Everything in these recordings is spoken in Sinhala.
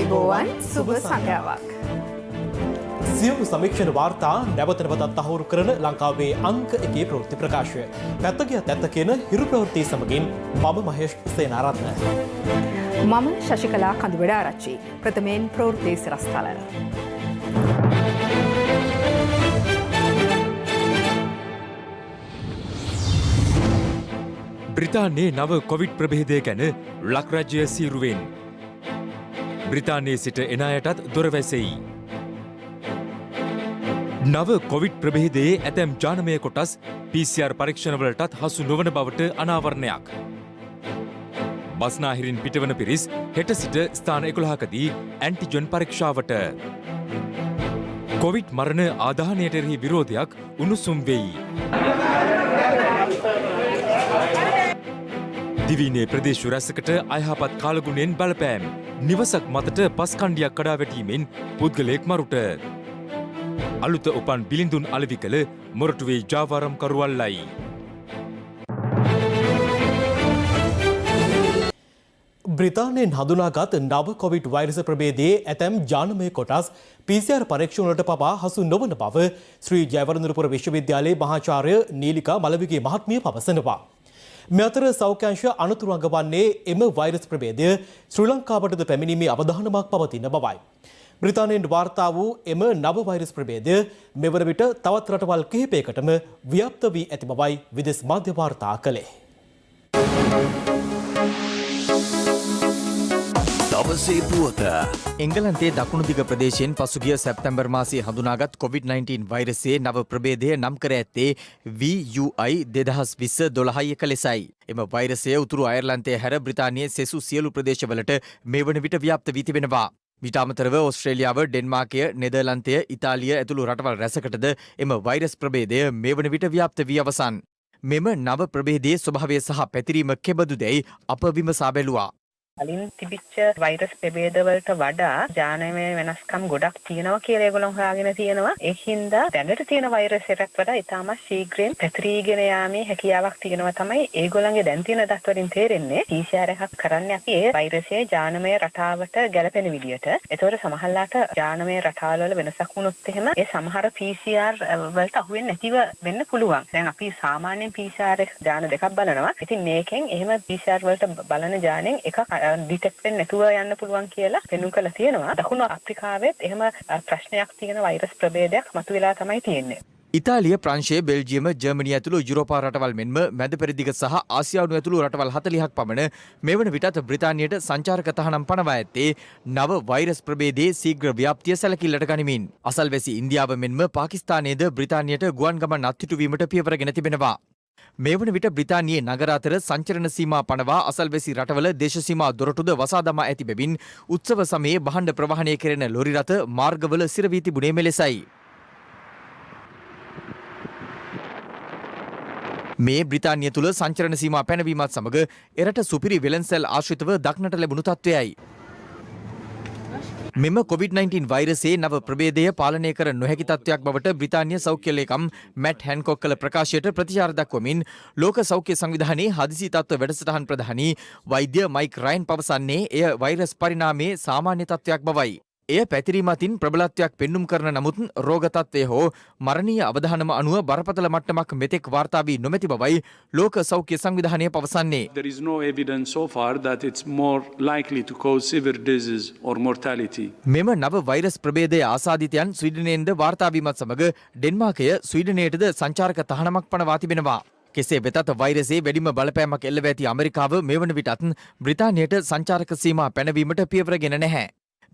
ආයුබෝවන් සුබ සන්ධ්‍යාවක්. සියලු සමීක්ෂණ වාර්තා නැවත නැවතත් තහවුරු කරන ලංකාවේ අංක 1 ප්‍රවෘත්ති ප්‍රකාශය. පැත්තකියත් ඇත්ත කියන හිරු ප්‍රවෘත්ති සමගින් මම මහේෂ් සේනාරත්න. මම ශශිකලා කඳුවැඩාරච්චි. ප්‍රථමයෙන් ප්‍රවෘත්ති සිරස්තල. බ්‍රිතාන්‍යයේ නව කොවිඩ් ප්‍රභේදය ගැන ලක්රජ්‍ය සීරුවෙන්. බ්‍රිතාන්‍යයේ සිට එන අයටත් දොර වැසෙයි. නව කොවිඩ් ප්‍රභේදයේ ඇතැම් ජානමය කොටස් PCR පරීක්ෂණවලටත් හසු නොවන බවට අනාවරණයක්. බස්නාහිරින් පිටවන පිරිස් හෙට සිට ස්ථාන 11කදී ඇන්ටිජන් පරීක්ෂාවට. කොවිඩ් මරණ ආදාහනයට එරෙහි විරෝධයක් උණුසුම් වෙයි. දිවයිනේ ප්‍රදේශ රැසකට අයහපත් කාලගුණයෙන් බලපෑම්. නිවසක් මතට පස් කණ්ඩියක් කඩා වැටීමෙන් පුද්ගලයෙක් මරුට. අලුත උපන් බිලිඳුන් අලෙවි කළ මොරටුවේ ජාවාරම් කරුවල්ලයි. බ්‍රිතාන්‍යයෙන් හඳුනාගත් නව කොවිඩ් වෛරස ප්‍රභේදයේ ඇතැම් ජානමය කොටස් PCR පරීක්ෂණවලට පවා හසු නොවන බව ශ්‍රී ජයවර්ධනපුර විශ්වවිද්‍යාලයේ මහාචාර්ය නීලිකා මලවිගේ මහත්මිය පවසනවා. මේ අතර සෞඛ්‍ය අංශ අනුතුරු අඟවන්නේ එම වෛරස් ප්‍රභේදය ශ්‍රී ලංකාවටද පැමිණීමේ අවධානමක් පවතින බවයි. බ්‍රිතාන්‍යයෙන් වාර්තා වූ එම නව වෛරස් ප්‍රභේදය මෙවර විට තවත් රටවල් කිහිපයකටම ව්‍යාප්ත වී ඇති බවයි විදේශ මාධ්‍ය වාර්තා කළේ. දවසේ පුවත. එංගලන්තයේ දකුණු දිග ප්‍රදේශයෙන් පසුගිය සැප්තැම්බර් මාසයේ හඳුනාගත් COVID-19 වෛරසයේ නව ප්‍රභේදය නම් කර ඇත්තේ VUI 2020-12 ලෙසයි. එම වෛරසය උතුරු අයර්ලන්තයේ හැර බ්‍රිතාන්‍යයේ සෙසු සියලු ප්‍රදේශවලට මේ වන විට ව්‍යාප්ත වී තිබෙනවා. ඊට අමතරව ඕස්ට්‍රේලියාව, ඩෙන්මාර්කය, නෙදර්ලන්තය, ඉතාලිය ඇතුළු රටවල් රැසකටද එම වෛරස් ප්‍රභේදය මේ වන විට ව්‍යාප්ත වී අවසන්. මෙම නව ප්‍රභේදයේ ස්වභාවය සහ පැතිරීම කෙබඳුදැයි අප විමසා බැලුවා. කලින් තිබිච්ච වෛරස් ප්‍රභේදවලට වඩා ජානමය වෙනස්කම් ගොඩක් තියෙනවා කියලා ඒගොල්ලෝ හොයාගෙන තියෙනවා. ඒ හින්දා දැනට තියෙන වෛරස් එකකට වඩා ඉතාමත් ශීඝ්‍රයෙන් පැතිරීගෙන යාමේ හැකියාවක් තියෙනවා තමයි ඒගොල්ලන්ගේ දැන් තියෙන දත් වලින් තේරෙන්නේ. PCR එකක් කරන්නේ අපි ඒ වෛරසයේ ජානමය රටාවට ගැලපෙන විදියට. ඒතකොට සමහරලාට ජානමය රටාවල වල වෙනසක් වුණොත් එහෙම ඒ සමහර PCR වලට අහු වෙන්නේ නැතිව වෙන්න පුළුවන්. දැන් අපි සාමාන්‍යයෙන් PCR ජාන දෙකක් බලනවා. ඉතින් මේකෙන් එහෙම PCR වලට බලන ජානෙන් එකක් ඩිටෙක්ට් වෙන්නේ නැතුව යන්න පුළුවන් කියලා පෙන්වු කරලා තියෙනවා. දකුණු අප්‍රිකාවෙත් එහෙම ප්‍රශ්නයක් තියෙන වෛරස් ප්‍රභේදයක් මතුවලා තමයි තියෙන්නේ. ඉතාලිය, ප්‍රංශය, බෙල්ජියම, ජර්මනිය ඇතුළු යුරෝපා රටවල් මෙන්ම මැද පෙරදිග සහ ආසියානු ඇතුළු රටවල් 40ක් පමණ මෙවන විටත් බ්‍රිතාන්‍යයට සංචාරක තහනම් පනවා ඇත්තේ නව වෛරස් ප්‍රභේදයේ ශීඝ්‍ර ව්‍යාප්තිය සැලකිල්ලට ගනිමින්. අසල්වැසි ඉන්දියාව මෙන්ම පාකිස්තානයේද බ්‍රිතාන්‍යයට ගුවන් ගමන් අත්හිටුවීමට පියවරගෙන තිබෙනවා. මේ වන විට බ්‍රිතාන්‍යයේ නගර අතර සංචරණ සීමා පනවා අසල්වැසි රටවල දේශ සීමා දොරටුද වසා දමා ඇති බැවින් උත්සව සමයේ භාණ්ඩ ප්‍රවාහනය කෙරෙන ලොරි රථ මාර්ගවල සිර වී තිබුණේ මෙලෙසයි. මේ බ්‍රිතාන්‍ය තුළ සංචරණ සීමා පැනවීමත් සමග එරට සුපිරි වෙළඳසැල් ආශ්‍රිතව දක්නට ලැබුණු තත්ත්වයයි. මෙම COVID-19 වෛරසයේ නව ප්‍රභේදය පාලනය කර නොහැකි තත්ත්වයක් බවට බ්‍රිතාන්‍ය සෞඛ්‍ය ලේකම් මැට් හැන්කොක් කළ ප්‍රකාශයට ප්‍රතිචාර දක්වමින් ලෝක සෞඛ්‍ය සංවිධානයේ හදිසි තත්ත්ව වැඩසටහන් ප්‍රධානී වෛද්‍ය මයික් රයන් පවසන්නේ එය වෛරස් පරිණාමයේ සාමාන්‍ය තත්ත්වයක් බවයි. එය පැතිරීම අතින් ප්‍රබලත්වයක් පෙන්눔 කරන නමුත් රෝග තත්ත්වය හෝ මරණීය අවධානම අනුව බරපතල මට්ටමක් මෙතෙක් වාර්තා වී නොමැති බවයි ලෝක සෞඛ්‍ය සංවිධානය පවසන්නේ. There is no evidence so far that it's more likely to cause severe disease or mortality. මෙම නව වෛරස් ප්‍රභේදය ආසාදිතයන් ස්වීඩනයෙන්ද වාර්තා වීමත් සමග ඩෙන්මාර්කය ස්වීඩනයටද සංචාරක තහනමක් පනවා තිබෙනවා. කෙසේ වෙතත් වෛරසයේ වැඩිම බලපෑමක් එල්ලව ඇති ඇමරිකාව මෙවන විටත් බ්‍රිතාන්‍යයට සංචාරක සීමා පැනවීමට පියවරගෙන නැහැ.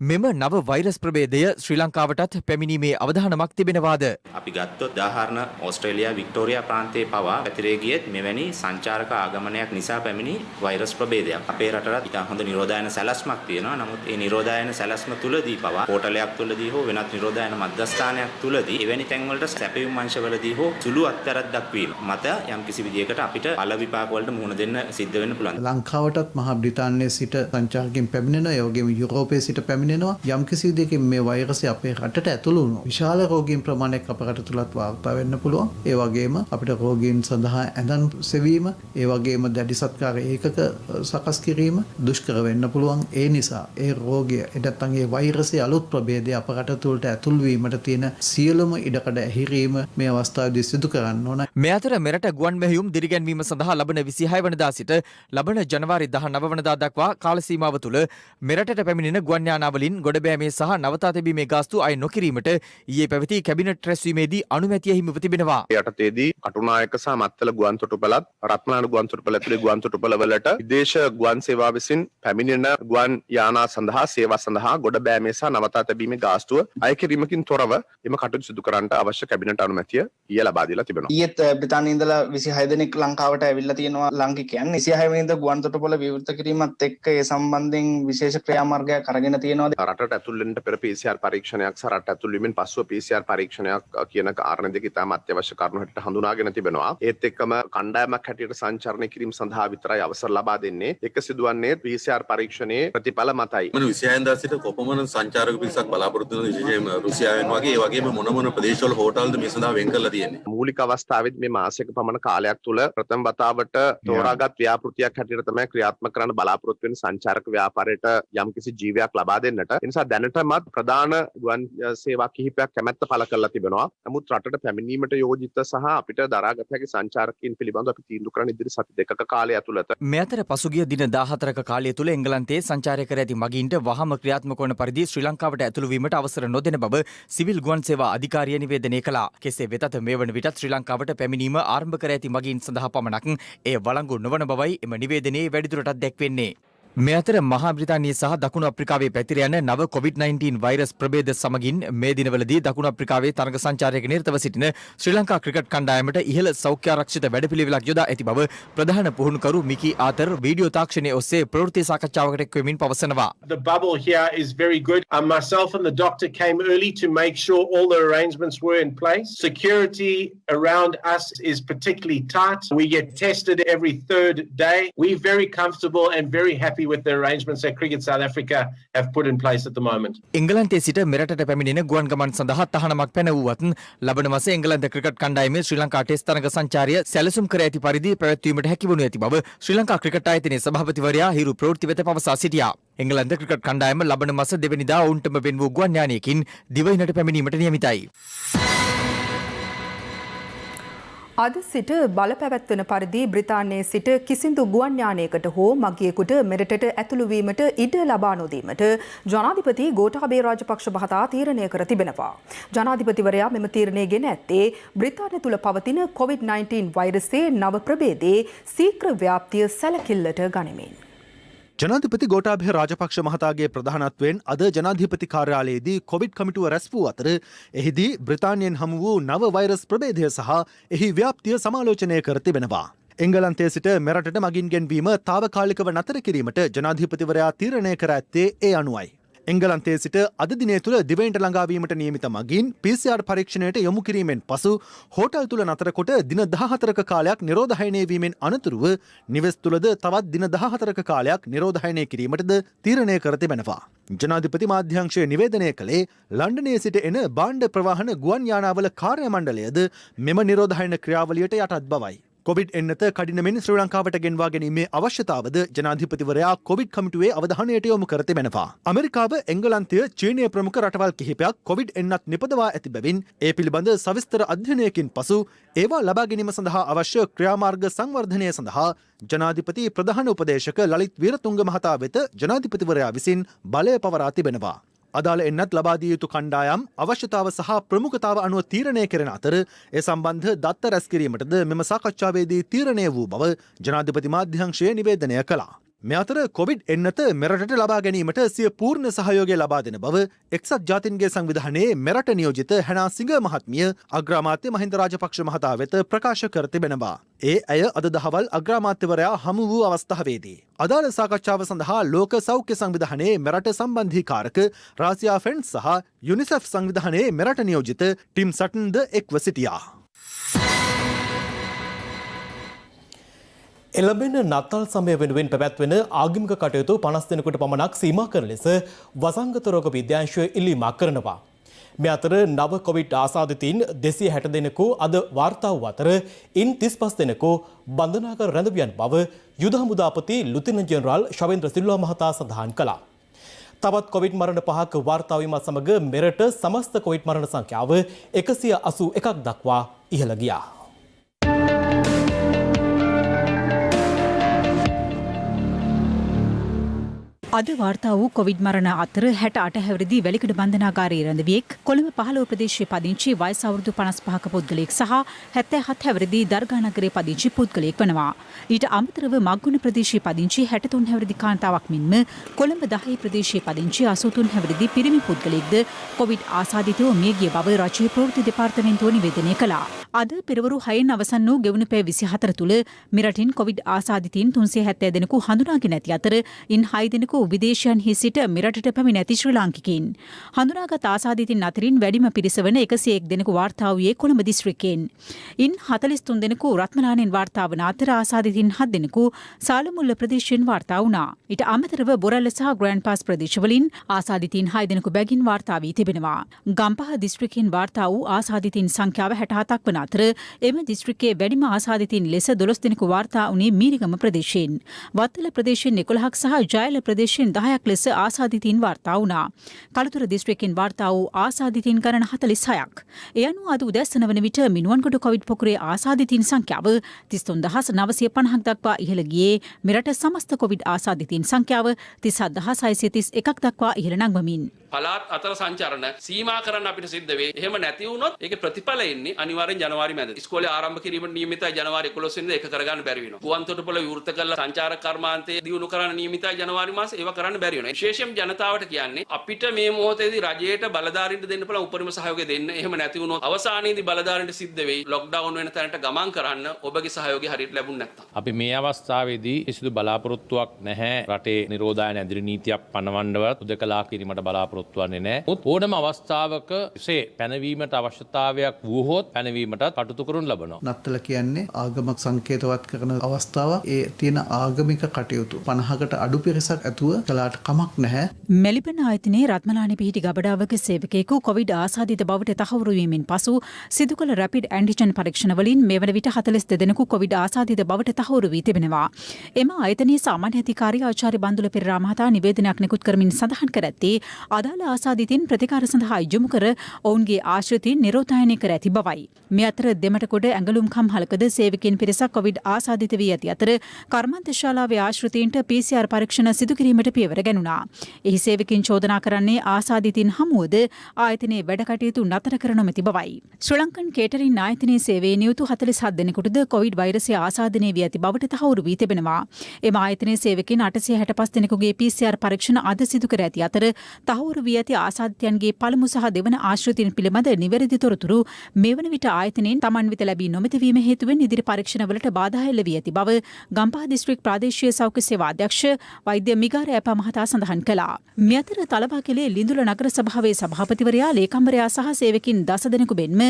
මෙම නව වෛරස් ප්‍රභේදය ශ්‍රී ලංකාවටත් පැමිණීමේ අවධානමක් තිබෙනවාද? අපි ගත්තොත් උදාහරණ ඕස්ට්‍රේලියා වික්ටෝරියා ප්‍රාන්තයේ පවා පැතිරේ ගියත් මෙවැනි සංචාරක ආගමනයක් නිසා පැමිණි වෛරස් ප්‍රභේදයක්. අපේ රටට ඉතා හොඳ නිරෝධායන සැලැස්මක් තියෙනවා. නමුත් ඒ නිරෝධායන සැලැස්ම තුලදී පවා හෝටලයක් තුලදී හෝ වෙනත් නිරෝධායන මධ්‍යස්ථානයක් තුලදී එවැනි තැන්වලට සැපයුම් අංශවලදී හෝ සුළු අත්තරක් දක්වීම මත යම්කිසි විදියකට අපිට පළ විපාක වලට මුහුණ දෙන්න සිද්ධ වෙන්න පුළුවන්. ලංකාවටත් මහා බ්‍රිතාන්‍යයේ සිට සංචාරකයන් පැමිණෙන, ඒ වගේම යුරෝපයේ සිට පැමිණෙන පැමිණෙනවා. යම්කිසි විදිහකින් මේ වෛරසය අපේ රටට ඇතුළු වුණොත් විශාල රෝගීන් ප්‍රමාණයක් අපේ රට තුලත් වාර්තා වෙන්න පුළුවන්. ඒ වගේම අපිට රෝගීන් සඳහා ඇඳන් සෙවීම, ඒ වගේම දැඩි සත්කාර ඒකක සකස් කිරීම දුෂ්කර වෙන්න පුළුවන්. ඒ නිසා ඒ රෝගය නැත්නම් ඒ වෛරසයේ අලුත් ප්‍රභේදය අප රට තුළට ඇතුල් වීමට තියෙන සියලුම ඉඩකඩ ඇහිරීම මේ අවස්ථාවේදී සිදු කරන්න ඕන. මේ අතර මෙරට ගුවන් මෙහෙයුම් දිරිගැන්වීම සඳහා ලබන 26 වනදා සිට ලබන ජනවාරි 19 වනදා දක්වා කාල සීමාව තුළ මෙරටට පැමිණෙන ගුවන් යානාවලින් ගොඩබෑමේ සහ නවතා තැබීමේ ගාස්තු අය නොකිරීමට ඊයේ පැවති කැබිනට් රැස්වීමේදී අනුමැතිය හිමිව තිබෙනවා. යටතේදී කටුනායක සහ මත්තල ගුවන් තොටුපළත් රත්නාන ගුවන් තොටුපළ ඇතුළේ ගුවන් තොටුපළවලට විදේශ ගුවන් සේවා විසින් පැමිණෙන ගුවන් යානා සඳහා සේවා සඳහා ගොඩබෑමේ සහ නවතා තැබීමේ ගාස්තුව අය කිරීමකින් තොරව එම කටයුතු සිදු කරන්නට අවශ්‍ය කැබිනට් අනුමැතිය ඊයේ ලබා දීලා තිබෙනවා. ඊයේත් බ්‍රිතාන්‍යයේ ඉඳලා 26 දෙනෙක් ලංකාවට ඇවිල්ලා තියෙනවා ලාංකිකයන්. 26 වෙනිදා ගුවන් තොටුපළ විවෘත කිරීමත් එක්ක ඒ සම්බන්ධයෙන් විශේෂ ක්‍රියාමාර්ගයක් අරගෙන තියෙනවා. රටට ඇතුල් වෙන්න පෙර PCR පරීක්ෂණයක් සහ රට ඇතුල් වීමෙන් පසුව PCR පරීක්ෂණයක් කියන කාරණා දෙක ඉතාම අත්‍යවශ්‍ය කරුණු හැටියට හඳුනාගෙන තිබෙනවා. ඒත් එක්කම කණ්ඩායමක් හැටියට සංචාරණය කිරීම සඳහා විතරයි අවසර ලබා දෙන්නේ. එක සිදුවන්නේ PCR පරීක්ෂණයේ ප්‍රතිඵල මතයි. 26 වෙනිදා සිට කොපමණ සංචාරක පිරිසක් බලාපොරොත්තු වෙන විශේෂයෙන්ම රුසියාවෙන් වගේ ඒ වගේම මොන මොන ප්‍රදේශවල හෝටල්ද මේ සඳහා වෙන් කරලා තියෙන්නේ. මූලික අවස්ථාවේදී මේ මාසයක පමණ කාලයක් තුල ප්‍රථම වතාවට තෝරාගත් ව්‍යාපෘතියක් හැටියට තමයි ක්‍රියාත්මක කරන්න බලාපොරොත්තු වෙන සංචාරක ව්‍යාපාරයට යම්කිසි ජීවයක් ලබා දෙන්නට. ඒ නිසා දැනටමත් ප්‍රධාන ගුවන් සේවා කිහිපයක් කැමැත්ත පළ කරලා තිබෙනවා. නමුත් රටට පැමිණීමට යෝජිත සහ අපිට දරාගත හැකි සංචාරකයන් පිළිබඳව අපි තීන්දුව කරන ඉදිරි සති දෙකක කාලය ඇතුළත මේ අතර පසුගිය දින 14ක කාලය තුළ එංගලන්තයේ සංචාරය කර ඇති මගීන්ට වහම ක්‍රියාත්මක වන පරිදි ශ්‍රී ලංකාවට ඇතුළු වීමට අවසර නොදෙන බව සිවිල් ගුවන් සේවා අධිකාරිය නිවේදනය කළා. කෙසේ වෙතත් මේ වන විටත් ශ්‍රී ලංකාවට පැමිණීම ආරම්භ කර ඇති මගීන් සඳහා පමණක් එය වළංගු නොවන බවයි එම නිවේදනයේ වැඩිදුරටත් දැක්වෙන්නේ. මේ අතර මහා බ්‍රිතාන්‍යයේ සහ දකුණු අප්‍රිකාවේ පැතිර යන නව COVID-19 වෛරස් ප්‍රභේද සමගින් මේ දිනවලදී දකුණු අප්‍රිකාවේ තරඟ සංචාරයක නිරතව සිටින ශ්‍රී ලංකා ක්‍රිකට් කණ්ඩායමට ඉහළ සෞඛ්‍ය ආරක්ෂිත වැඩපිළිවෙලක් යොදා ඇති බව ප්‍රධාන පුහුණුකරු මිකී ආතර් වීඩියෝ තාක්ෂණයේ ඔස්සේ ප්‍රවෘත්ති සාකච්ඡාවකට එක් වෙමින් පවසනවා. The bubble here is very good. Myself and the doctor came early to make sure all the arrangements were in place. Security around us is particularly tight. We get tested every third day. We're very comfortable and very happy with the arrangements that Cricket South Africa have put in place at the moment. එංගලන්තයේ සිට මෙරටට පැමිණෙන ගුවන් ගමන් සඳහා තහනමක් පැනවුවත් ලබන මාසයේ එංගලන්ත ක්‍රිකට් කණ්ඩායමේ ශ්‍රී ලංකා ටෙස්ට් තරඟ සංචාරය සැලසුම් කර ඇති පරිදි පැවැත්වීමට හැකිවනු ඇති බව ශ්‍රී ලංකා ක්‍රිකට් ආයතනයේ සභාපතිවරයා හිරු ප්‍රවෘත්ති වෙත පවසා සිටියා. එංගලන්ත ක්‍රිකට් කණ්ඩායම ලබන මාස 2 වෙනිදා ඔවුන්ටම වෙන් වූ ගුවන් යානයකින් දිවයිනට පැමිණීමට නියමිතයි. අද සිට බලපැවැත්වෙන පරිදි බ්‍රිතාන්‍යයේ සිට කිසිදු ගුවන් යානයකට හෝ මගියෙකුට මෙරටට ඇතුළු වීමට ඉඩ ලබා නොදීමට ජනාධිපති ගෝඨාභය රාජපක්ෂ මහතා තීරණය කර තිබෙනවා. ජනාධිපතිවරයා මෙම තීරණය ගෙන ඇත්තේ බ්‍රිතාන්‍ය තුළ පවතින COVID-19 වෛරසයේ නව ප්‍රභේදයේ ශීඝ්‍ර ව්‍යාප්තිය සැලකිල්ලට ගනිමින්. ජනාධිපති ගෝඨාභය රාජපක්ෂ මහතාගේ ප්‍රධානත්වයෙන් අද ජනාධිපති කාර්යාලයේදී කොවිඩ් කමිටුව රැස් වූ අතර එහිදී බ්‍රිතාන්‍යයෙන් හමු වූ නව වෛරස් ප්‍රභේදය සහ එහි ව්‍යාප්තිය සමාලෝචනය කර තිබෙනවා. එංගලන්තයේ සිට මෙරටට මගින් ගෙන්වීම తాවකාලිකව නතර කිරීමට ජනාධිපතිවරයා තීරණය කර ඇත්තේ ඒ අනුවයි. එංගලන්තයේ සිට අද දිනය තුළ දිවයිනට ළඟාවීමට නියමිත මගින් PCR පරීක්ෂණයට යොමු කිරීමෙන් පසු හෝටල් තුළ නතර කොට දින 14ක කාලයක් නිරෝධායනය වීමෙන් අනතුරුව නිවෙස් තුළද තවත් දින 14ක කාලයක් නිරෝධායනය කිරීමටද තීරණය කර තිබෙනවා. ජනාධිපති මාධ්‍යංශය නිවේදනය කළේ ලන්ඩනයේ සිට එන භාණ්ඩ ප්‍රවාහන ගුවන් යානාවල කාර්ය මණ්ඩලයද මෙම නිරෝධායන ක්‍රියාවලියට යටත් බවයි. කොවිඩ් එන්නත කඩිනමින් ශ්‍රී ලංකාවට ගෙන්වා ගැනීමේ අවශ්‍යතාවද ජනාධිපතිවරයා කොවිඩ් කමිටුවේ අවධානයට යොමු කර තිබෙනවා. ඇමරිකාව, එංගලන්තය, චීනය ප්‍රමුඛ රටවල් කිහිපයක් කොවිඩ් එන්නත් නිපදවා ඇති බැවින් ඒ පිළිබඳ සවිස්තර අධ්‍යයනයකින් පසු ඒවා ලබා ගැනීම සඳහා අවශ්‍ය ක්‍රියාමාර්ග සංවර්ධනය සඳහා ජනාධිපති ප්‍රධාන උපදේශක ලලිත් වීරතුංග මහතා වෙත ජනාධිපතිවරයා විසින් බලය පවරා තිබෙනවා. අදාළ එන්නත් ලබා දිය යුතු කණ්ඩායම් අවශ්‍යතාව සහ ප්‍රමුඛතාව අනුව තීරණය කරන අතර ඒ සම්බන්ධ දත්ත රැස් කිරීමටද මෙම සාකච්ඡාවේදී තීරණය වූ බව ජනාධිපති මාධ්‍යංශය නිවේදනය කළා. මේ අතර කොවිඩ් එන්නත මෙරටට ලබා ගැනීමට සිය පූර්ණ සහයෝගය ලබා දෙන බව එක්සත් ජාතීන්ගේ සංවිධානයේ මෙරට නියෝජිත හැනා සිංහ මහත්මිය අග්‍රාමාත්‍ය මහින්ද රාජපක්ෂ මහතා වෙත ප්‍රකාශ කර තිබෙනවා. ඒ ඇය අද දහවල් අග්‍රාමාත්‍යවරයා හමු වූ අවස්ථාවේදී අදාළ සාකච්ඡාව සඳහා ලෝක සෞඛ්‍ය සංවිධානයේ මෙරට සම්බන්ධීකාරක රාසියා ෆෙන්ට් සහ යුනිසෙෆ් සංවිධානයේ මෙරට නියෝජිත ටිම් සටන්ද එක්ව සිටියා. එළඹෙන නත්තල් සමය වෙනුවෙන් පැවැත්වෙන ආගමික කටයුතු 50 දෙනෙකුට පමණක් සීමා කරන ලෙස වසංගත රෝග විද්‍යාංශය ඉල්ලීමක් කරනවා. මේ අතර නව කොවිඩ් ආසාදිතයින් 260 දෙනෙකු අද වාර්තා වූ අතර ඉන් 35 දෙනෙකු බන්ධනාගාර රැඳවියන් බව යුද හමුදාපති ලුතිනන්ට් ජෙනරාල් ශවේන්ද්‍ර සිල්වා මහතා සඳහන් කළා. තවත් කොවිඩ් මරණ 5ක වාර්තා වීමත් සමග මෙරට සමස්ත කොවිඩ් මරණ සංඛ්‍යාව 181ක් දක්වා ඉහළ ගියා. අද වාර්තා වූ කොවිඩ් මරණ අතර 68 හැවිරිදි වැලිකඩ බන්ධනාගාරයේ රැඳවියෙක්, කොළඹ 15 ප්‍රදේශයේ පදිංචි වයස අවුරුදු 55ක පුද්ගලයෙක් සහ 77 හැවිරිදි දර්ගා නගරයේ පදිංචි පුද්ගලයෙක් වෙනවා. ඊට අමතරව මග්ගුණ ප්‍රදේශයේ පදිංචි 63 හැවිරිදි කාන්තාවක් මෙන්ම කොළඹ 10 ප්‍රදේශයේ පදිංචි 83 හැවිරිදි පිරිමි පුද්ගලයෙක්ද කොවිඩ් ආසාදිතව මිය ගිය බව රජයේ ප්‍රවෘත්ති දෙපාර්තමේන්තුව නිවේදනය කළා. අද පෙරවරු 6න් අවසන් වූ ගෙවුණු පැය 24 තුළ මෙරටින් කොවිඩ් ආසාදිතයින් 370 දෙනෙකු හඳුනාගෙන ඇති අතර ඉන් 6 දෙනෙකු විදේශයන්හි සිට මෙරටට පැමිණ ඇති ශ්‍රී ලාංකිකයින්. හඳුනාගත් ආසාදිතයින් අතරින් වැඩිම පිරිස වන 101 දෙනෙකු වාර්තා වූයේ කොළඹ දිස්ත්‍රික්කයෙන්. ඉන් 43 දෙනෙකු රත්මලානෙන් වාර්තා වන අතර ආසාදිතයින් 7 දෙනෙකු සාලමුල්ල ප්‍රදේශයෙන් වාර්තා වුණා. ඊට අමතරව බොරැල්ල සහ ග්‍රෑන්ඩ් පාස් ප්‍රදේශවලින් ආසාදිතයින් 6 දෙනෙකු බැගින් වාර්තා වී තිබෙනවා. ගම්පහ දිස්ත්‍රික්කයෙන් වාර්තා වූ ආසාදිතයින් සංඛ්‍යාව 67ක් වන අතර එම දිස්ත්‍රික්කයේ වැඩිම ආසාදිතයින් ලෙස 12 දෙනෙකු වාර්තා වුණේ මීරිගම ප්‍රදේශයෙන්. වත්තල ප්‍රදේශයෙන් 11ක් සහ ජයල ප්‍රදේශයෙන් 10ක් ලෙස ආසාදිතයින් වාර්තා වුණා. කළුතර දිස්ත්‍රික්කයෙන් වාර්තා වූ ආසාදිතයින් ගණන 46ක්. ඒ අනුව අද උදැසන වන විට මිනුවන්ගොඩ කොවිඩ් පොකුරේ ආසාදිතයින් සංඛ්‍යාව 33950ක් දක්වා ඉහළ ගියේ මෙරට සමස්ත කොවිඩ් ආසාදිතයින් සංඛ්‍යාව 37631ක් දක්වා ඉහළ නංවමින්. පළාත් අතර සංචාරණ සීමා කරන්න අපිට සිද්ධ වේ. එහෙම නැති වුණොත් ඒකේ ප්‍රතිඵල එන්නේ අනිවාර්යෙන් ජනවාරි මැද. ඉස්කෝලේ ආරම්භ කිරීමට නියමිතයි ජනවාරි 11 වෙනිදා ඒක කරගන්න බැරි වෙනවා. ගුවන්තොටුපළ විවෘත කරලා සංචාරක කර්මාන්තයේ දියුණු කරන්න නියමිතයි ජනවාරි මාසේ ඒව කරන්න බැරි වෙනවා. විශේෂයෙන් ජනතාවට කියන්නේ අපිට මේ මොහොතේදී රජයට බලධාරීන්ට දෙන්න පුළුවන් උපරිම සහයෝගය දෙන්න. එහෙම නැති වුණොත් අවසානයේදී බලධාරීන්ට සිද්ධ වෙයි ලොක්ඩවුන් වෙන තැනට ගමන් කරන්න ඔබගේ සහයෝගය හරියට ලැබුණ නැත්නම්. අපි මේ අවස්ථාවේදී කිසිදු බලාපොරොත්තුවක් නැහැ. රටේ නිරෝධායන ඇදිරි නීතියක් පනවන්නවත් උදකලා කිරීමට බලාපොරොත්තු වෙන්නේ නැහැ. ඕනම අවස්ථාවක එසේ පැනවීමට අවශ්‍යතාවයක් වුවහොත් පැනවීමටත් කටයුතු කරනු ලබනවා. නත්තල කියන්නේ ආගමක් සංකේතවත් කරන අවස්ථාවක්. ඒ තියෙන ආගමික කටයුතු 50කට අඩු පිරිසක් ඇතුව කළාට කමක් නැහැ. මෙලිබන් ආයතනයේ රත්මලානේ පිහිටි ගබඩාවක සේවකයෙකු කොවිඩ් ආසාදිත බවට තහවුරු වීමෙන් පසු සිදු කළ රැපිඩ් ඇන්ටිජන් පරීක්ෂණ වලින් මේ වන විට 42 දෙනෙකු කොවිඩ් ආසාදිත බවට තහවුරු වී තිබෙනවා. එම ආයතනයේ සාමාන්‍ය අධිකාරී ආචාර්ය බන්දුල පෙරේරා මහතා නිවේදනයක් නිකුත් කරමින් සඳහන් කර ඇත්තේ අදාළ ආසාදිතින් ප්‍රතිකාර සඳහා යොමු කර ඔවුන්ගේ ආශ්‍රිතයින් නිරෝධායනය කර ඇති බවයි. මේ අතර දෙමටකොඩ ඇඟලුම් කම්හලකද සේවකයන් පිරිසක් කොවිඩ් ආසාදිත වී ඇති අතර කර්මාන්ත ශාලාවේ ආශ්‍රිතයින්ට PCR පරීක්ෂණ සිදු කිරීමට පියවර ගැනුණා. එහි සේවකයන් චෝදනා කරන්නේ ආසාදිතින් හමුවද ආයතනයේ වැඩ කටයුතු නතර කර නොමැති බවයි. ශ්‍රී ලංකන් කේටරින් ආයතනයේ සේවයේ නියුතු 47 දෙනෙකුටද කොවිඩ් වෛරසය ආසාදනය වී ඇති බවට තහවුරු වී තිබෙනවා. එම ආයතනයේ සේවකයන් 865 දෙනෙකුගේ PCR පරීක්ෂණ අද සිදු කර ඇති අතර තහවුරු වී ඇති ආසාදිතයන්ගේ පළමු සහ දෙවන ආශ්‍රිතයින් පිළිබඳ නිවැරදි තොරතුරු මේ වන විට ආයතනයෙන් තමන් වෙත ලැබී නොමැති වීම හේතුවෙන් ඉදිරි පරීක්ෂණවලට බාධා එල්ල වී ඇති බව ගම්පහ දිස්ත්‍රික් ප්‍රාදේශීය සෞඛ්‍ය සේවා අධ්‍යක්ෂ වෛද්‍ය මිගාර ඇපා මහතා සඳහන් කළා. මේ අතර තලවාකැලේ ලිඳුල නගර සභාවේ සභාපතිවරයා ලේකම්වරයා සහ සේවකින් 10 දෙනෙකු මෙන්ම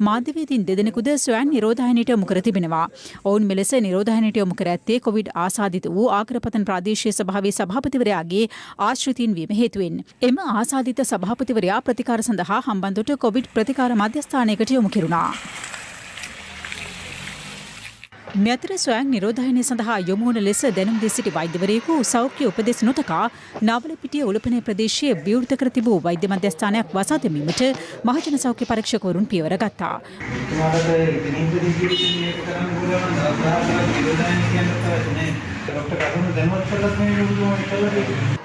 මාධ්‍යවේදීන් 2 දෙනෙකුද ස්වයං නිරෝධායනයට යොමු කර තිබෙනවා. ඔවුන් මෙලෙස නිරෝධායනයට යොමු කර ඇත්තේ කොවිඩ් ආසාදිත වූ ආග්‍රපතන් ප්‍රාදේශීය සභාවේ සභාපතිවරයාගේ ආශ්‍රිතයින් වීම හේතුවෙන්. එම ආසාදිත සභාපතිවරයා ප්‍රතිකාර සඳහා හම්බන්තොට කොවිඩ් ප්‍රතිකාර මධ්‍යස්ථානයකට යොමු කෙරුණා. මෙතර ස්වයං නිරෝධායනය සඳහා යොමු වන ලෙස දැනුම් දී සිටි වෛද්‍යවරයෙකු සෞඛ්‍ය උපදෙස් නොතකා නාවලපිටිය උලපනේ ප්‍රදේශයේ විවෘත කර තිබූ වෛද්‍ය මධ්‍යස්ථානයක් වසා දැමීමට මහජන සෞඛ්‍ය පරීක්ෂකවරුන් පියවර ගත්තා.